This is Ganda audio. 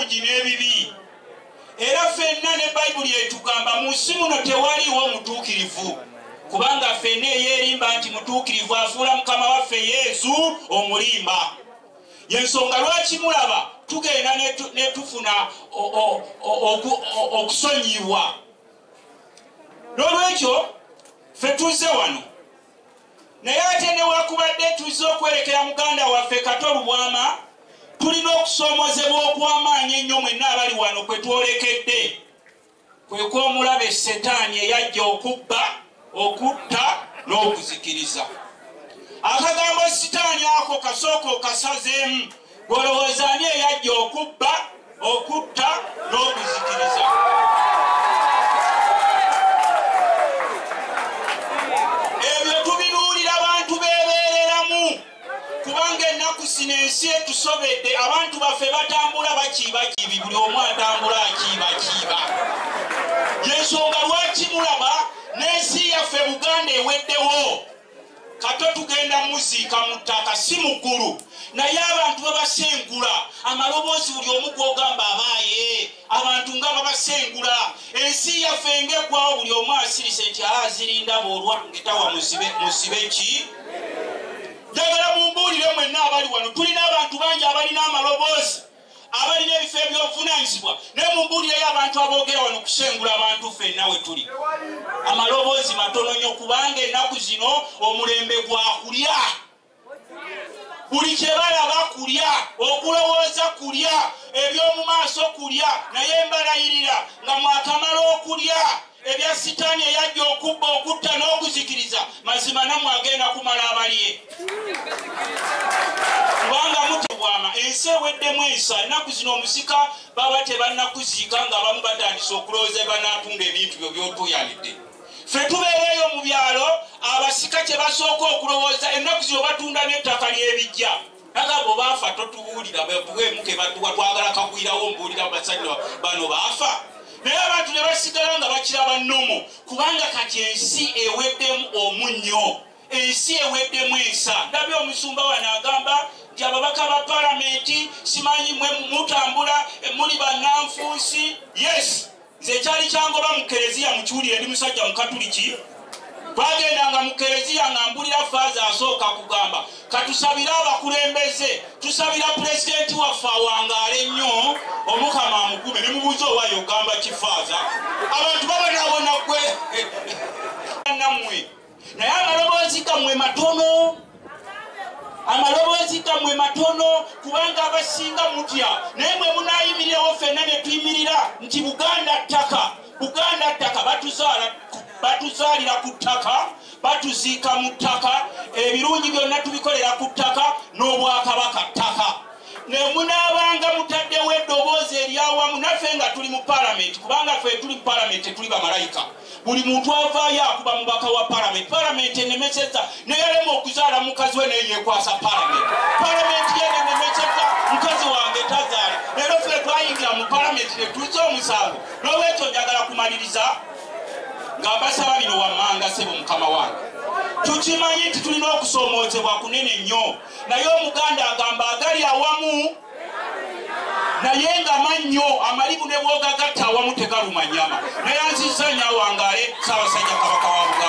n'ebibi. Era ffenna ne Bayibuli etugamba mu nsi muno tewaliwo mutuukirivu, kubanga ffenna eyeerimba nti mutuukirivu afuula Mukama waffe Yesu omulimba. Yensonga lwaki mulaba tugenda ne tufuna okusonyibwa. N'olwekyo ffe tuzze wano, naye ate newakubadde tuzze okwerekera muganda waffe Kato Lubwama, tulina okusoomozebwa okw'amaanyi ennyo mwenna abali wano kwe twolekedde, kwe kw'omulabe Setaani eyajja okubba, okutta n'okuzikiriza. Akagambo Sitaani ako kasooka okasazeemu, gw'olowooza ani eyajja okubba, okutta n'okuzikiriza? Ebyo tubibuulira abantu beebeereramu, kubanga ennaku zino ensi etusobedde, abantu baffe batambula bakiibakiibi, buli omu atambula akiibakiiba. Yensonga lwaki mulaba n'ensi yaffe Buganda eweddewo. Kato tugenda muziika mu ttaka si muggulu, naye abantu babasengula, amaloboozi buli omu gw'ogamba abaaye, abantu nga babasengula. Ensi yaffe ng'eggwawo buli omu asirise nti azirinda boolwa ngetawa musibe ki? Njagala mumbuulire mwenna abali wano, tulina abantu bangi abalina amaloboozi, abalina ebifo ebyobuvunaanyizibwa, naye mumbuulireyo abantu aboogera wano kusengula abantu ffenna we tuli. Amaloboozi matono nnyo, kubanga ennaku zino omulembe gwa kulya. Buli kye balaba kulya, okulowooza kulya, eby'omu maaso kulya, naye mbalayirira nga mwakamala okulya ebya Sitaani eyajja okubba, okutta n'okuzikiriza, mazima nammwe agenda kumala abalye. Kubanga mutebwama ensi eweddemu ensa, ennaku zino omusika baba tebannakuziika nga abamu batandise okulowooza banaatunda ebintu byo by'otuyanidde. Ffe tubeereeyo mu byalo, abasika kye basooka okulowooza ennaku zino batunda n'ettaka ly'ebijja. Nagabo baafa totubuulira, batuweemu ke batuwa, twagala kagwirawo mbuulira basajja bano baafa. Naye abantu ne basigala nga bakiraba nnomo, kubanga kati ensi eweddemu omunnyo, ensi eweddemu ensa. Ndabye omusumba wano agamba nti ababaka ba palamenti simanyi mwe mutambula muli bannanfuusi. Yes, nze kyali kyangoba mu kereziya mukiwulire ndi musajja mukatuliki. Twagendanga mu kereziya nga mbulira faaza asooka kugamba katusabire abakulembeze, tusabira pulezidenti waffe awangaale ennyo, Omukama amugube. Ne mubuuza owaayo ogamba kifaaza, abantu babonaabona gwe nammwe. Naye amaloboozi gammwe matono, amaloboozi gammwe matono, kubanga abasinga mutya. Naye mwe munaayimirirewo ffenna ne tuyimirira nti Buganda ttaka, Buganda ttaka, batuzaalira ku ttaka, batuziika mu ttaka, ebirungi byonna tubikolera ku ttaka, n'obwakabaka ttaka. Ne munaabanga mutaddewo eddoboozi eryawamu naffe nga tuli mu palamenti, kubanga ffe tuli mu palamenti tuli bamalayika. Buli muntu avaayo akuba mubaka wa palamenti. Palamenti enemesezza, neyalema okuzaala mukazi we naye yeekwasa palamenti. Palamenti yenenemesezza mukazi wange tazaala. Leero ffe twayingira mu palamenti ne tuzza omusango. N'olwekyo njagala kumaliriza nga mbasaba bino wammanga ssebo Mukama wange. Tukimanyi nti tulina okusoomoozebwa kunene nnyo, naye Omuganda agamba agali awamu naye nga mannyo, amalibu ne bwogagatta awamu tegaluma nnyama. Naye nzizza nnyo awangaale Ssaabasajja Kabaka wa Buganda.